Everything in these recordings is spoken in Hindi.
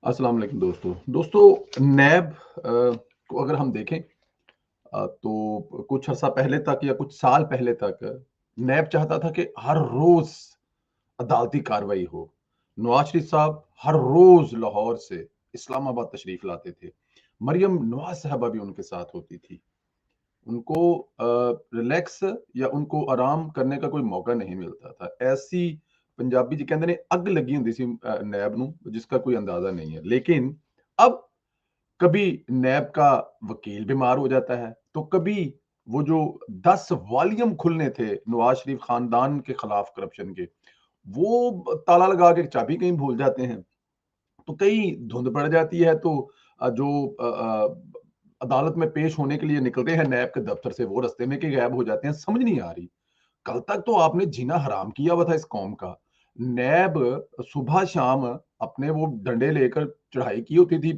अस्सलाम वालेकुम दोस्तों नैब को अगर हम देखें तो कुछ अर्सा पहले तक या कुछ साल पहले तक नैब चाहता था कि हर रोज अदालती कार्रवाई हो। नवाज शरीफ साहब हर रोज लाहौर से इस्लामाबाद तशरीफ लाते थे। मरियम नवाज साहबा भी उनके साथ होती थी। उनको रिलैक्स या उनको आराम करने का कोई मौका नहीं मिलता था। ऐसी पंजाबी जी कहते ने अग लगी हुंदी सी नैब नूं जिसका कोई अंदाजा नहीं है। लेकिन अब कभी नैब का वकील बीमार हो जाता है, तो कभी वो जो 10 वॉल्यूम खुलने थे नवाज शरीफ खानदान के खिलाफ करप्शन के, वो ताला लगा के चाबी कहीं भूल जाते हैं। तो कहीं धुंध पड़ जाती है तो जो अदालत में पेश होने के लिए निकलते हैं नैब के दफ्तर से, वो रास्ते में के गायब हो जाते हैं। समझ नहीं आ रही। कल तक तो आपने जीना हराम किया हुआ था इस कौम का। नैब सुबह शाम अपने वो डंडे लेकर चढ़ाई की होती थी।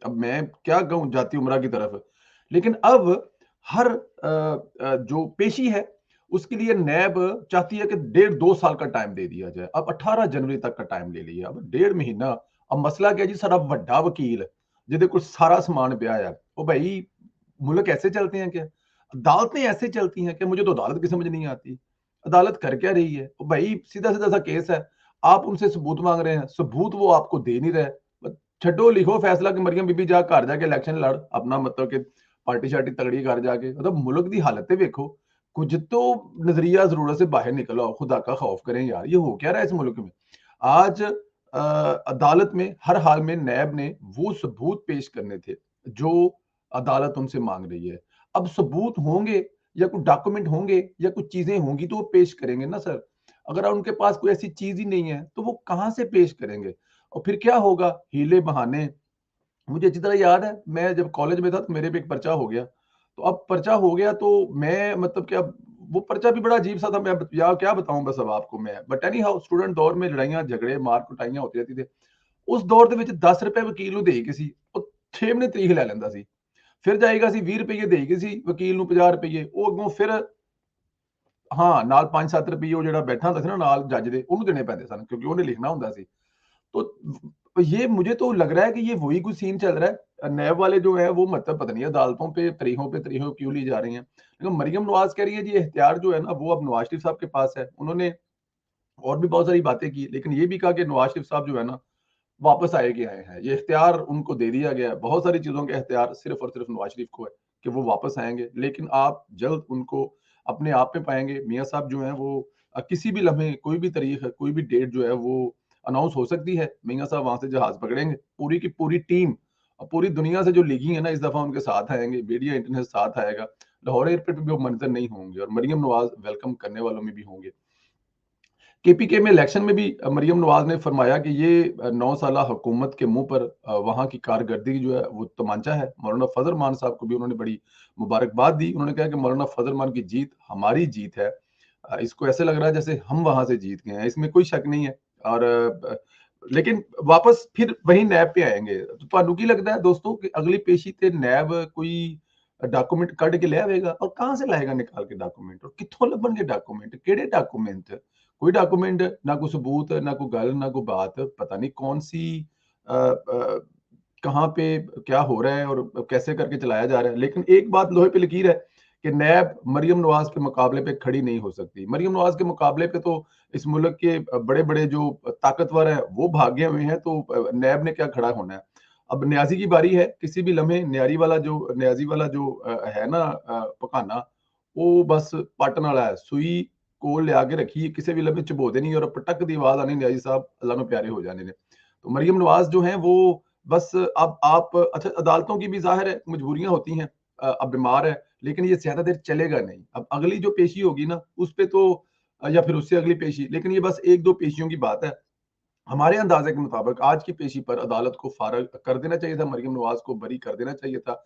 अब मैं क्या कहूँ जाती उमरा की तरफ। लेकिन अब हर जो पेशी है उसके लिए नैब चाहती है कि 1.5-2 साल का टाइम दे दिया जाए। अब 18 जनवरी तक का टाइम ले लिया, अब 1.5 महीना। अब मसला क्या जी, सारा ਵੱਡਾ वकील जिहदे कोल सारा समान पिया है। ओ भाई, मुल्क ऐसे चलते हैं क्या? अदालतें ऐसे चलती हैं क्या? मुझे तो अदालत की समझ नहीं आती। अदालत कर क्या रही है? ओ भाई, सीधा सीधा सा केस है, आप उनसे सबूत मांग रहे हैं, सबूत वो आपको दे नहीं रहे। छड्डो, लिखो फैसला कि मरियम बीबी जा घर जाके इलेक्शन लड़ अपना, मतलब कि पार्टी शार्टी तगड़ी कर जाके। मतलब मुल्क की हालत देखो। कुछ तो नजरिया जरूरत से बाहर निकलो, खुदा का खौफ करें यार। ये हो क्या रहा है इस मुल्क में? आज अदालत में हर हाल में नैब ने वो सबूत पेश करने थे जो अदालत उनसे मांग रही है। अब सबूत होंगे या कुछ डॉक्यूमेंट होंगे या कुछ चीजें होंगी तो वो पेश करेंगे ना सर। अगर उनके पास कोई ऐसी चीज ही नहीं है तो वो कहां से पेश करेंगे? और फिर क्या होगा? हीले बहाने। मुझे अच्छी तरह याद है, मैं जब कॉलेज में था तो मेरे पे एक पर्चा हो गया। तो अब पर्चा हो गया तो मैं, मतलब कि अब वो पर्चा भी बड़ा अजीब सा था। मैं या क्या बताऊं बस अब आपको मैं। बट एनी हाउ, स्टूडेंट दौर में लड़ाइयां झगड़े मार कुटाइयां होती रहती थी। उस दौर ਦੇ ਵਿੱਚ 10 ਰੁਪਏ ਵਕੀਲ ਨੂੰ ਦੇਈ ਸੀ, ਉਹ 6 ਮਹੀਨੇ ਤਰੀਕ ਲੈ ਲੈਂਦਾ ਸੀ। ਫਿਰ ਜਾਏਗਾ ਸੀ 20 ਰੁਪਏ ਦੇਈ ਸੀ ਵਕੀਲ ਨੂੰ, 50 ਰੁਪਏ ਉਹ ਅੱਗੋਂ ਫਿਰ ਹਾਂ ਨਾਲ 5-7 ਰੁਪਏ ਉਹ ਜਿਹੜਾ ਬੈਠਾ ਹੁੰਦਾ ਸੀ ਨਾ ਨਾਲ ਜੱਜ ਦੇ, ਉਹਨੂੰ ਦੇਣੇ ਪੈਂਦੇ ਸਨ क्योंकि ਉਹਨੇ ਲਿਖਣਾ ਹੁੰਦਾ ਸੀ। तो ये मुझे तो लग रहा है कि ये वही कुछ सीन चल रहा है। नैब वाले जो है वो, मतलब पता नहीं अदालतों पे तरीकों क्यों ली जा रही हैं। लेकिन मरियम नवाज कह रही है जी इख्तियार जो है ना वो अब नवाज शरीफ साहब के पास है। उन्होंने और भी बहुत सारी बातें की, लेकिन ये भी कहा कि नवाज शरीफ साहब जो है ना वापस आए के आए हैं। ये इख्तियार उनको दे दिया गया है। बहुत सारी चीजों का इख्तियार सिर्फ और सिर्फ नवाज शरीफ को है कि वो वापस आएंगे। लेकिन आप जल्द उनको अपने आप में पाएंगे। मियाँ साहब जो है वो किसी भी लम्हे, कोई भी तारीख, कोई भी डेट जो है वो अनाउंस हो सकती है। मियाँ साहब वहां से जहाज पकड़ेंगे, पूरी की पूरी टीम पूरी दुनिया से जो लीगी है ना इस दफा उनके साथ आएंगे। मीडिया इंटरनेट साथ आएगा। लाहौर एयरपोर्ट पे भी वो मंजर नहीं होंगे और मरियम नवाज वेलकम करने वालों में भी होंगे। केपीके में इलेक्शन में भी मरियम नवाज ने फरमाया कि ये 9 साला हुकूमत के मुंह पर वहां की कारकर्दगी जो है वो तमांचा है। मौलाना फजल मान साहब को भी उन्होंने बड़ी मुबारकबाद दी। उन्होंने कहा कि मौलाना फजल मान की जीत हमारी जीत है। इसको ऐसे लग रहा है जैसे हम वहां से जीत गए हैं, इसमें कोई शक नहीं है। और लेकिन वापस फिर वही नैब पे आएंगे। तो ਤੁਹਾਨੂੰ ਕੀ लगता है दोस्तों कि अगली पेशी ते नैब कोई डॉक्यूमेंट कट के ले आएगा? और कहां से लाएगा निकाल के डॉक्यूमेंट? और कितों लभणगे डॉक्यूमेंट? केड़े डॉक्यूमेंट? कोई डॉक्यूमेंट ना, कोई सबूत ना, कोई गल ना, कोई बात। पता नहीं कौन सी कहाँ पे क्या हो रहा है और कैसे करके चलाया जा रहा है। लेकिन एक बात लोहे पे लकीर है कि नैब मरियम नवाज के मुकाबले पे खड़ी नहीं हो सकती। मरियम नवाज के मुकाबले पे तो इस मुल्क के बड़े बड़े जो ताकतवर है वो भागे हुए हैं। तो नैब ने क्या खड़ा होना है? अब न्याजी की बारी है। किसी भी लम्हे न्याजी वाला जो है ना पकाना, वो बस पाटन वाला है। सुई कोल ले आके रखी, किसी भी लम्हे चबो देनी और पटक दी आवाज आनी, न्याजी साहब अल्लाह में प्यारे हो जाने ने। तो मरियम नवाज जो है वो बस, अब आप अच्छा, अदालतों की भी जाहिर है मजबूरियां होती हैं। अब बीमार है, लेकिन ये ज्यादा देर चलेगा नहीं। अब अगली जो पेशी होगी ना उस पे तो या फिर उससे अगली पेशी, लेकिन ये बस 1-2 पेशियों की बात है। हमारे अंदाजे के मुताबिक आज की पेशी पर अदालत को फारग कर देना चाहिए था, मरियम नवाज को बरी कर देना चाहिए था।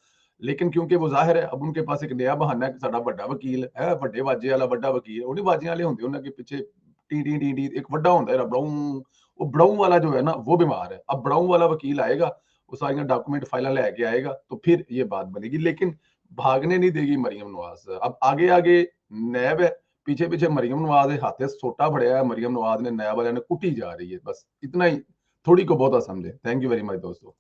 लेकिन क्योंकि वो जाहिर है अब उनके पास एक नया बहाना है कि साडा बड़ा वकील है, ਵੱਡੇ ਵਾਜੇ वाला बड़ा वकील। उन्हीं बाजियां वाले होंगे उन्होंने के पीछे टी टी टी टी एक ਵੱਡਾ होता है बड़ाऊ। वो बड़ाऊ वाला जो है ना वो बीमार है। अब बड़ाऊ वाला वकील आएगा, वो सारी डॉक्यूमेंट फाइल लेके आएगा तो फिर ये बात बनेगी। लेकिन भागने नहीं देगी मरियम नवाज। अब आगे आगे नैब है, पीछे पीछे मरियम नवाज है। हाथे सोटा फड़िया है मरियम नवाज ने, नया वाले ने कुटी जा रही है। बस इतना ही थोड़ी को बहुता समझें। थैंक यू वेरी मच दोस्तों।